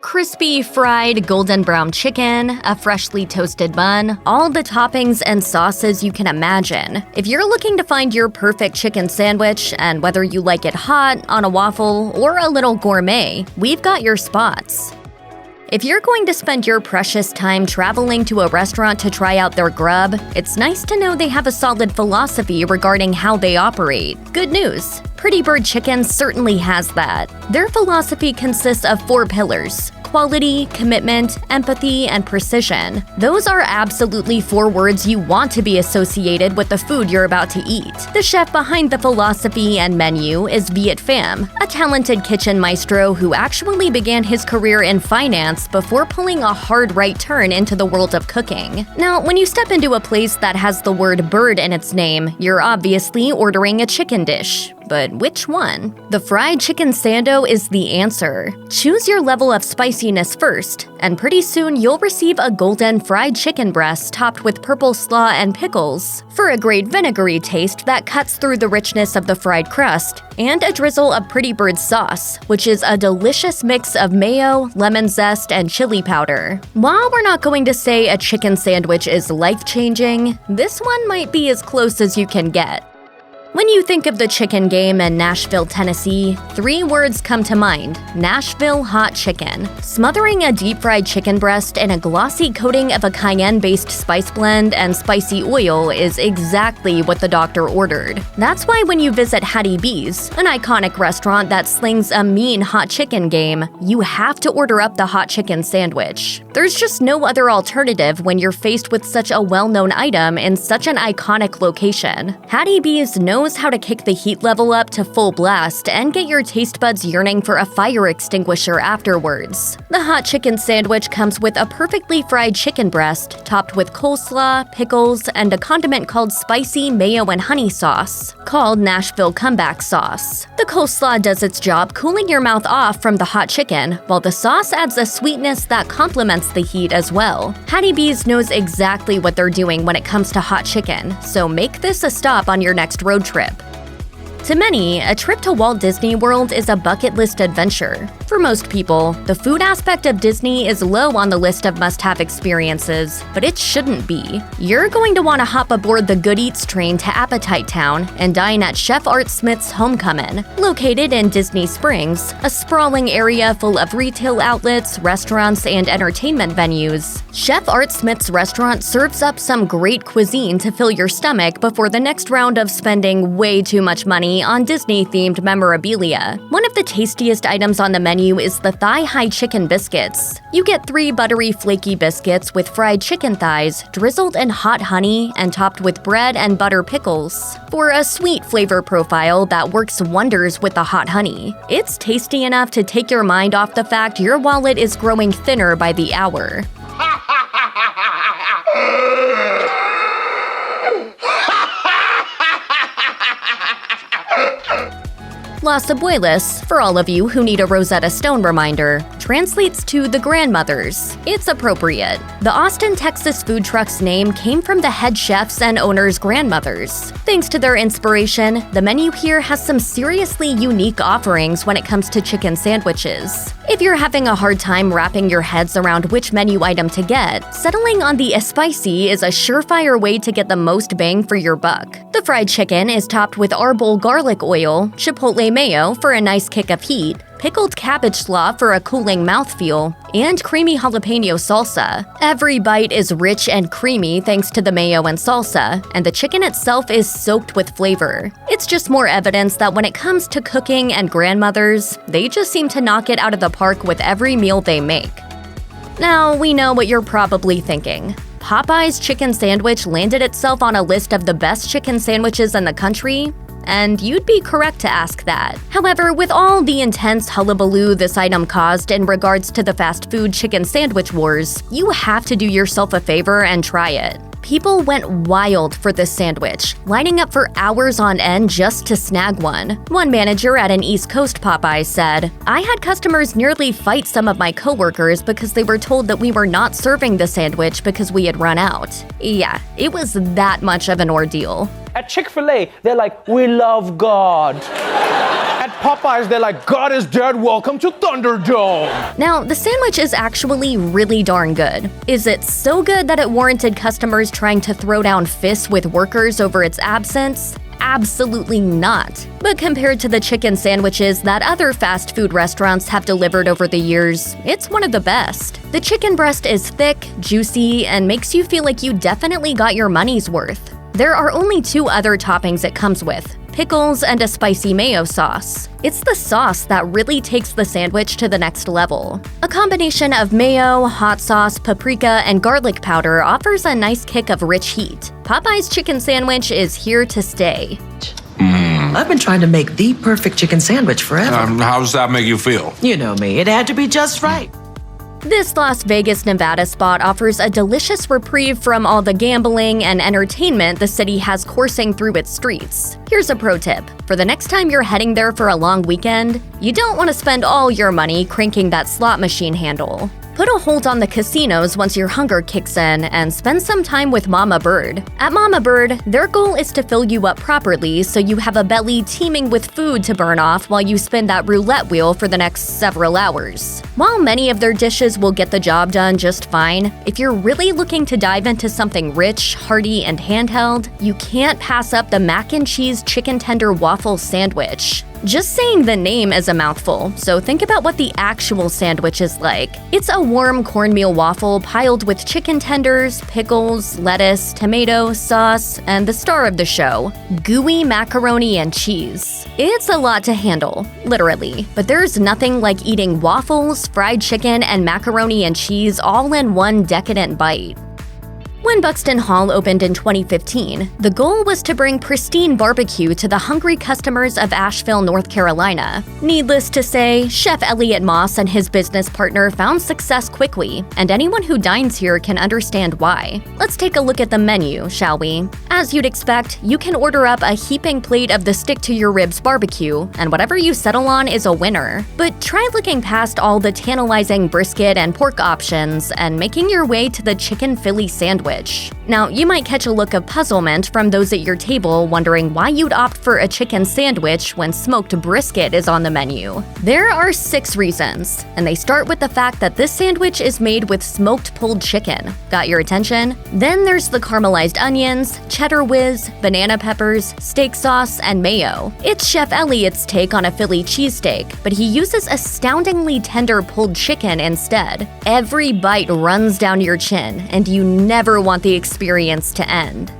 Crispy, fried, golden brown chicken, a freshly toasted bun, all the toppings and sauces you can imagine. If you're looking to find your perfect chicken sandwich, and whether you like it hot, on a waffle, or a little gourmet, we've got your spots. If you're going to spend your precious time traveling to a restaurant to try out their grub, it's nice to know they have a solid philosophy regarding how they operate. Good news! Pretty Bird Chicken certainly has that. Their philosophy consists of 4 pillars: quality, commitment, empathy, and precision. Those are absolutely 4 words you want to be associated with the food you're about to eat. The chef behind the philosophy and menu is Viet Pham, a talented kitchen maestro who actually began his career in finance before pulling a hard right turn into the world of cooking. Now, when you step into a place that has the word bird in its name, you're obviously ordering a chicken dish. But which one? The fried chicken sando is the answer. Choose your level of spiciness first, and pretty soon you'll receive a golden fried chicken breast topped with purple slaw and pickles, for a great vinegary taste that cuts through the richness of the fried crust, and a drizzle of Pretty Bird sauce, which is a delicious mix of mayo, lemon zest, and chili powder. While we're not going to say a chicken sandwich is life-changing, this one might be as close as you can get. When you think of the chicken game in Nashville, Tennessee, 3 words come to mind: Nashville hot chicken. Smothering a deep-fried chicken breast in a glossy coating of a cayenne-based spice blend and spicy oil is exactly what the doctor ordered. That's why when you visit Hattie B's, an iconic restaurant that slings a mean hot chicken game, you have to order up the hot chicken sandwich. There's just no other alternative when you're faced with such a well-known item in such an iconic location. Hattie B's knows how to kick the heat level up to full blast and get your taste buds yearning for a fire extinguisher afterwards. The hot chicken sandwich comes with a perfectly fried chicken breast, topped with coleslaw, pickles, and a condiment called spicy mayo and honey sauce, called Nashville comeback sauce. The coleslaw does its job cooling your mouth off from the hot chicken, while the sauce adds a sweetness that complements the heat as well. Hattie B's knows exactly what they're doing when it comes to hot chicken, so make this a stop on your next road trip. To many, a trip to Walt Disney World is a bucket list adventure. For most people, the food aspect of Disney is low on the list of must-have experiences, but it shouldn't be. You're going to want to hop aboard the Good Eats train to Appetite Town and dine at Chef Art Smith's Homecomin, located in Disney Springs, a sprawling area full of retail outlets, restaurants, and entertainment venues. Chef Art Smith's restaurant serves up some great cuisine to fill your stomach before the next round of spending way too much money on Disney-themed memorabilia. One of the tastiest items on the menu is the thigh-high chicken biscuits. You get 3 buttery, flaky biscuits with fried chicken thighs, drizzled in hot honey and topped with bread and butter pickles, for a sweet flavor profile that works wonders with the hot honey. It's tasty enough to take your mind off the fact your wallet is growing thinner by the hour. Las Abuelas, for all of you who need a Rosetta Stone reminder, translates to the grandmothers. It's appropriate. The Austin, Texas food truck's name came from the head chefs and owners' grandmothers. Thanks to their inspiration, the menu here has some seriously unique offerings when it comes to chicken sandwiches. If you're having a hard time wrapping your heads around which menu item to get, settling on the spicy is a surefire way to get the most bang for your buck. The fried chicken is topped with arbol garlic oil, chipotle mayo for a nice kick of heat, pickled cabbage slaw for a cooling mouthfeel, and creamy jalapeno salsa. Every bite is rich and creamy thanks to the mayo and salsa, and the chicken itself is soaked with flavor. It's just more evidence that when it comes to cooking and grandmothers, they just seem to knock it out of the park with every meal they make. Now, we know what you're probably thinking. Popeyes chicken sandwich landed itself on a list of the best chicken sandwiches in the country? And you'd be correct to ask that. However, with all the intense hullabaloo this item caused in regards to the fast food chicken sandwich wars, you have to do yourself a favor and try it. People went wild for this sandwich, lining up for hours on end just to snag one. One manager at an East Coast Popeyes said, "I had customers nearly fight some of my coworkers because they were told that we were not serving the sandwich because we had run out." Yeah, it was that much of an ordeal. At Chick-fil-A, they're like, "We love God." At Popeyes, they're like, God is dead, welcome to Thunderdome. Now, the sandwich is actually really darn good. Is it so good that it warranted customers trying to throw down fists with workers over its absence? Absolutely not. But compared to the chicken sandwiches that other fast food restaurants have delivered over the years, it's one of the best. The chicken breast is thick, juicy, and makes you feel like you definitely got your money's worth. There are only 2 other toppings it comes with: pickles and a spicy mayo sauce. It's the sauce that really takes the sandwich to the next level. A combination of mayo, hot sauce, paprika, and garlic powder offers a nice kick of rich heat. Popeye's chicken sandwich is here to stay. I've been trying to make the perfect chicken sandwich forever. How does that make you feel? You know me, it had to be just right. This Las Vegas, Nevada spot offers a delicious reprieve from all the gambling and entertainment the city has coursing through its streets. Here's a pro tip. For the next time you're heading there for a long weekend, you don't want to spend all your money cranking that slot machine handle. Put a hold on the casinos once your hunger kicks in and spend some time with Mama Bird. At Mama Bird, their goal is to fill you up properly so you have a belly teeming with food to burn off while you spin that roulette wheel for the next several hours. While many of their dishes will get the job done just fine, if you're really looking to dive into something rich, hearty, and handheld, you can't pass up the mac and cheese chicken tender waffle sandwich. Just saying the name is a mouthful, so think about what the actual sandwich is like. It's a warm cornmeal waffle piled with chicken tenders, pickles, lettuce, tomato, sauce, and the star of the show, gooey macaroni and cheese. It's a lot to handle, literally, but there's nothing like eating waffles, fried chicken, and macaroni and cheese all in one decadent bite. When Buxton Hall opened in 2015, the goal was to bring pristine barbecue to the hungry customers of Asheville, North Carolina. Needless to say, Chef Elliot Moss and his business partner found success quickly, and anyone who dines here can understand why. Let's take a look at the menu, shall we? As you'd expect, you can order up a heaping plate of the stick-to-your-ribs barbecue, and whatever you settle on is a winner. But try looking past all the tantalizing brisket and pork options and making your way to the chicken Philly sandwich. Now, you might catch a look of puzzlement from those at your table wondering why you'd opt for a chicken sandwich when smoked brisket is on the menu. There are 6 reasons, and they start with the fact that this sandwich is made with smoked pulled chicken. Got your attention? Then there's the caramelized onions, cheddar whiz, banana peppers, steak sauce, and mayo. It's Chef Elliot's take on a Philly cheesesteak, but he uses astoundingly tender pulled chicken instead. Every bite runs down your chin, and you never want the experience to end.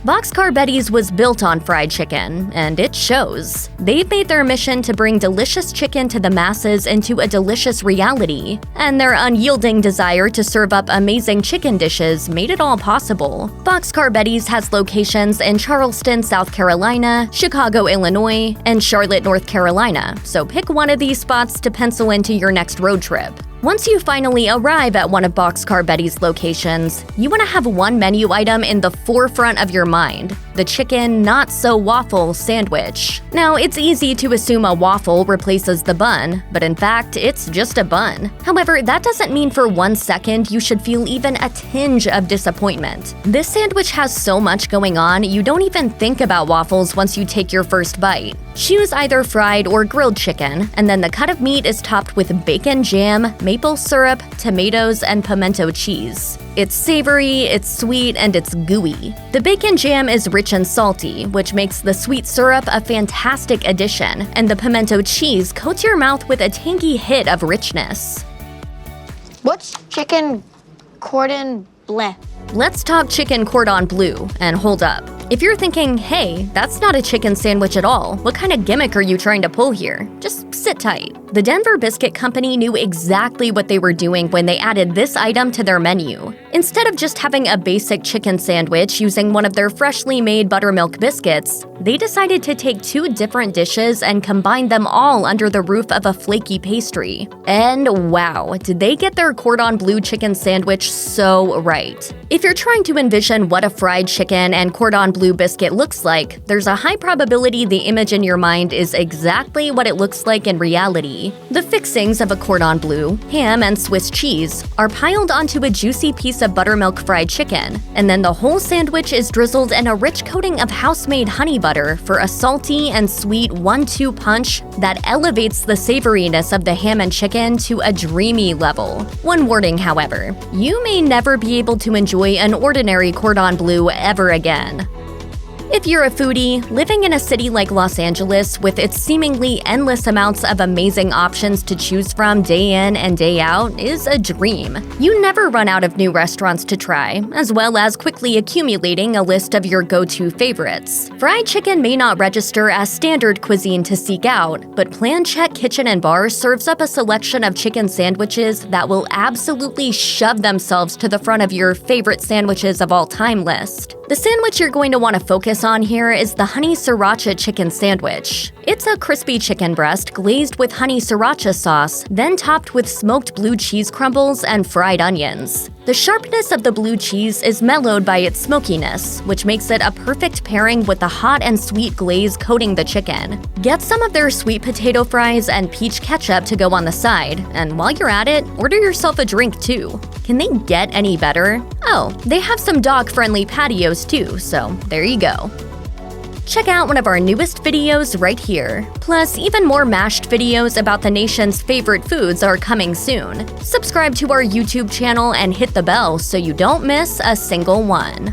Boxcar Betty's was built on fried chicken, and it shows. They've made their mission to bring delicious chicken to the masses into a delicious reality, and their unyielding desire to serve up amazing chicken dishes made it all possible. Boxcar Betty's has locations in Charleston, South Carolina, Chicago, Illinois, and Charlotte, North Carolina, so pick one of these spots to pencil into your next road trip. Once you finally arrive at one of Boxcar Betty's locations, you want to have one menu item in the forefront of your mind: the chicken not-so-waffle sandwich. Now, it's easy to assume a waffle replaces the bun, but in fact, it's just a bun. However, that doesn't mean for 1 second you should feel even a tinge of disappointment. This sandwich has so much going on, you don't even think about waffles once you take your first bite. Choose either fried or grilled chicken, and then the cut of meat is topped with bacon jam, maple syrup, tomatoes, and pimento cheese. It's savory, it's sweet, and it's gooey. The bacon jam is rich and salty, which makes the sweet syrup a fantastic addition, and the pimento cheese coats your mouth with a tangy hit of richness. What's chicken cordon bleu? Let's talk chicken cordon bleu, and hold up. If you're thinking, hey, that's not a chicken sandwich at all, what kind of gimmick are you trying to pull here? Just sit tight. The Denver Biscuit Company knew exactly what they were doing when they added this item to their menu. Instead of just having a basic chicken sandwich using one of their freshly made buttermilk biscuits, they decided to take 2 different dishes and combine them all under the roof of a flaky pastry. And wow, did they get their cordon bleu chicken sandwich so right. If you're trying to envision what a fried chicken and cordon bleu biscuit looks like, there's a high probability the image in your mind is exactly what it looks like in reality. The fixings of a cordon bleu, ham, and Swiss cheese are piled onto a juicy piece of buttermilk fried chicken, and then the whole sandwich is drizzled in a rich coating of house-made honey butter for a salty and sweet 1-2 punch that elevates the savoriness of the ham and chicken to a dreamy level. One warning, however, you may never be able to enjoy an ordinary cordon bleu ever again. If you're a foodie, living in a city like Los Angeles with its seemingly endless amounts of amazing options to choose from day in and day out is a dream. You never run out of new restaurants to try, as well as quickly accumulating a list of your go-to favorites. Fried chicken may not register as standard cuisine to seek out, but Plan Check Kitchen and Bar serves up a selection of chicken sandwiches that will absolutely shove themselves to the front of your favorite sandwiches of all time list. The sandwich you're going to want to focus on here is the honey sriracha chicken sandwich. It's a crispy chicken breast glazed with honey sriracha sauce, then topped with smoked blue cheese crumbles and fried onions. The sharpness of the blue cheese is mellowed by its smokiness, which makes it a perfect pairing with the hot and sweet glaze coating the chicken. Get some of their sweet potato fries and peach ketchup to go on the side, and while you're at it, order yourself a drink too. Can they get any better? Oh, they have some dog-friendly patios too, so there you go. Check out one of our newest videos right here. Plus, even more mashed videos about the nation's favorite foods are coming soon. Subscribe to our YouTube channel and hit the bell so you don't miss a single one.